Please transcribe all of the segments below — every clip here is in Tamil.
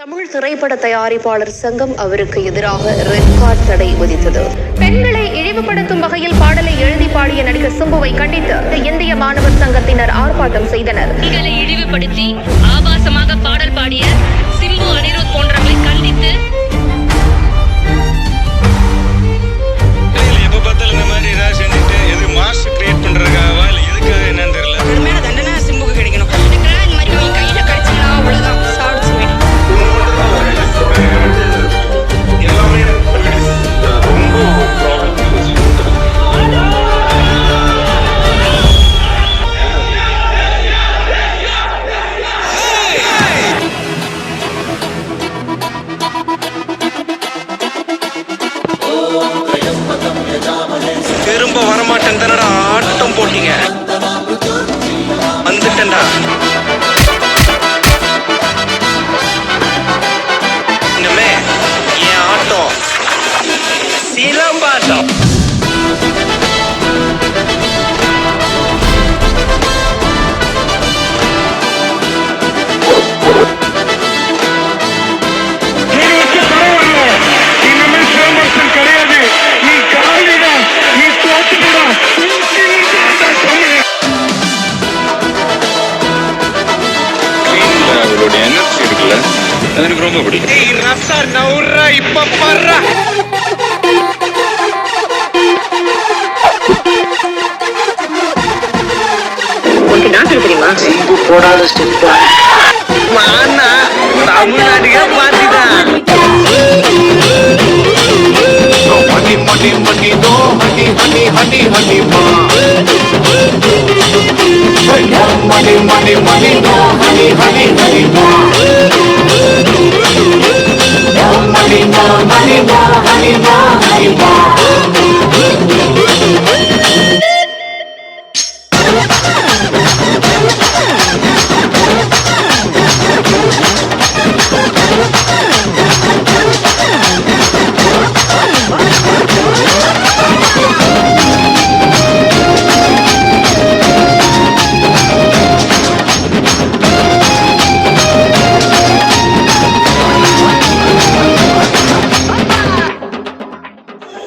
தமிழ் திரைப்பட தயாரிப்பாளர் சங்கம் அவருக்கு எதிராக ரெட் கார்டு தடை விதித்தது. பெண்களை இழிவுபடுத்தும் வகையில் பாடலை எழுதி பாடிய நடிகர் சிம்புவை கண்டித்து இந்திய மாணவர் சங்கத்தினர் ஆர்ப்பாட்டம் செய்தனர். பெண்களை இழிவுபடுத்தி ஆபாசமாக பாடல் பாடிய சிம்பு, அனிருத் போன்றவர்களை கண்டித்து திரும்ப வரமாட்டேன் தானடா ஆட்டம் போட்டீங்க. வந்துட்டேன்டா. இனிமே என் ஆட்டம் சிலம்பாட்டம். எனக்கு ரொம்ப பிடிக்கும். இப்ப பர்றா தெரியுமா? சிம்பு போடாத step தமிழ்நாட்டுக்கே மாத்திதான். honey honey honey no honey honey honey honey ma money money money no honey honey honey ma money no honey no honey no honey ma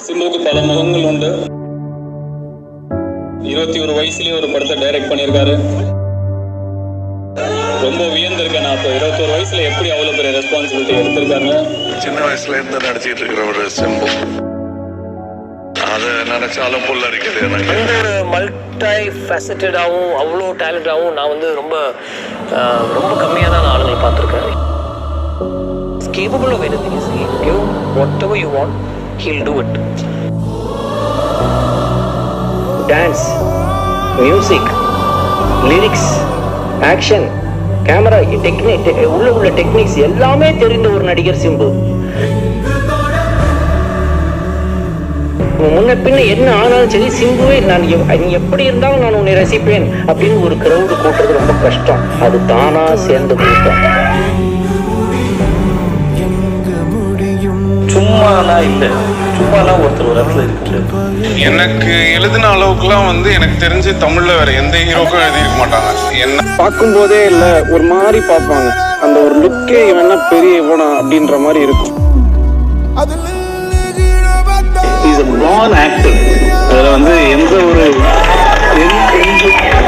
சிம்புக்கு பல முகங்கள் உண்டு. 21 வயசுலயே ஒரு படத்தை டைரக்ட் பண்ணியிருக்காரு. ரொம்ப வியந்திருக்கேன். நான் இப்போ 21 வயசுல எப்படி அவ்வளவு பெரிய ரெஸ்பான்சிபிலிட்டி எடுத்திருக்காங்க. சின்ன வயசுல இருந்து நடிச்சிட்டு இருக்கிற ஒரு சிம்பு, அதை நினைச்சாலும் புல் அடிக்குது எனக்கு. ஒரு மல்டி ஃபேசட்டடாகவும் அவ்வளோ டேலண்டாகவும் நான் வந்து ரொம்ப ரொம்ப கம்மியாக தான் ஆளுங்களை பார்த்துருக்கேன். Capable of anything. Is give whatever you want, he'll to it. Dance, music, lyrics, action, camera technique, உள்ள டெக்னிக்ஸ் எல்லாமே தெரிந்த ஒரு நடிகர் சிம்பு. முன்ன பின்ன என்ன ஆனாலும் சரி, சிம்புவே நான் நீ எப்படி இருந்தாலும் நான் உன்னை ரசிப்பேன் அப்படின்னு ஒரு கிரௌடு கூட்டுறது ரொம்ப கஷ்டம். அது தானா சேர்ந்து கூட்டம். சும்மாலாம் இல்லை, சும்மாலாம் ஒருத்தர் ஒரு இடத்துல இருக்கு. எனக்கு எழுதின அளவுக்குலாம் வந்து எனக்கு தெரிஞ்சு தமிழ்ல வேற எந்த ஹீரோக்கும் எழுதியிருக்க மாட்டாங்க. என்ன பார்க்கும் போதே இல்ல ஒரு மாதிரி பார்ப்பாங்க. அந்த ஒரு லுக்கே இவனா பெரிய இவனா அப்படின்ற மாதிரி இருக்கும். Is a born actor. அதுல வந்து எந்த ஒரு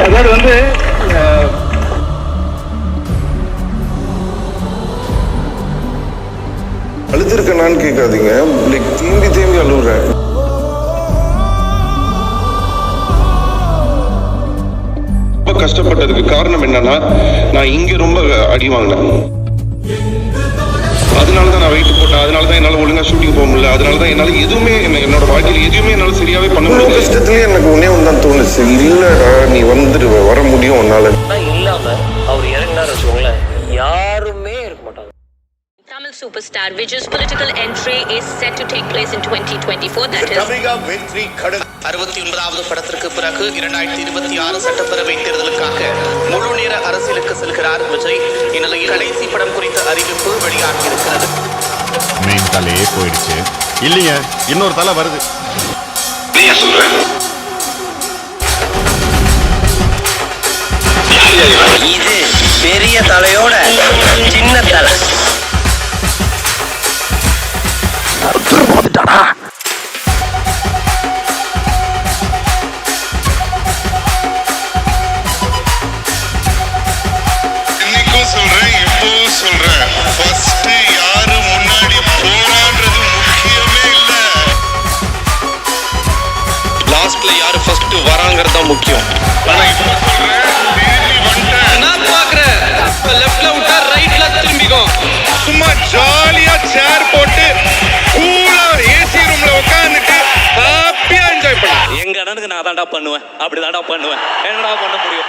அதாவது வந்து அழுதுருக்கேனான்னு கேட்காதீங்க. லைக் தேம்பி தேம்பி அழுகுறேன். ரொம்ப கஷ்டப்பட்டதுக்கு காரணம் என்னன்னா, நான் இங்க ரொம்ப அடி வாங்கினேன். அதனாலதான் நான் வெயிட் போட்டேன். அதனாலதான் என்னால ஒழுங்கா ஷூட்டிங் போக முடியல. அதனாலதான் என்னால எதுவுமே என்னோட வாழ்க்கையில் எதுவுமே என்னால சரியாவே பண்ண முடியல. கஷ்டத்துலயே எனக்கு ஒன்னே ஒன்றுதான் தோணுச்சு, இல்லடா நீ வந்துட்டு வர முடியும் உன்னால. இல்லாம அவர் இறங்கினார் வச்சுக்கோங்களேன், யாருமே இருக்க மாட்டாங்க. Tamil superstar Vijay's political entry is set to take place in 2024. That is 69வது படத்திற்கு பிறகு 2026 சட்டப்பேரவை தேர்தலுக்காக முழு நேர அரசியலுக்கு செல்கிறார் விஜய். இந்நிலையில் கடைசி படம் குறித்த அறிவிப்பு வெளியாகியிருக்கிறது. மெயின் தலையே போயிடுச்சு. இல்லைங்க, இன்னொரு தலை வருது. நீ சொல்ற இது பெரிய தலையோட சின்ன தலை. ஃபர்ஸ்ட் யாரு முன்னாடி போறான்றது முக்கியமே இல்ல, லாஸ்ட்ல யாரு ஃபர்ஸ்ட் வராங்கிறது தான் முக்கியம். ஆனா இப்ப சொல்றேன் தேடி வந்துட்டேன். நான் பாக்குறேன் லெஃப்ட்ல விட்டா ரைட்ல திரும்பிக்கோ. சும்மா ஜாலியா சேர் போட்டு கூலா ஏசி ரூம்ல உட்காந்துட்டு ஹாப்பியா என்ஜாய் பண்ண. எங்க அண்ணனுக்கு நான் தான்டா பண்ணுவேன், அப்படி தான்டா பண்ணுவேன். என்னடா பண்ண முடியும்?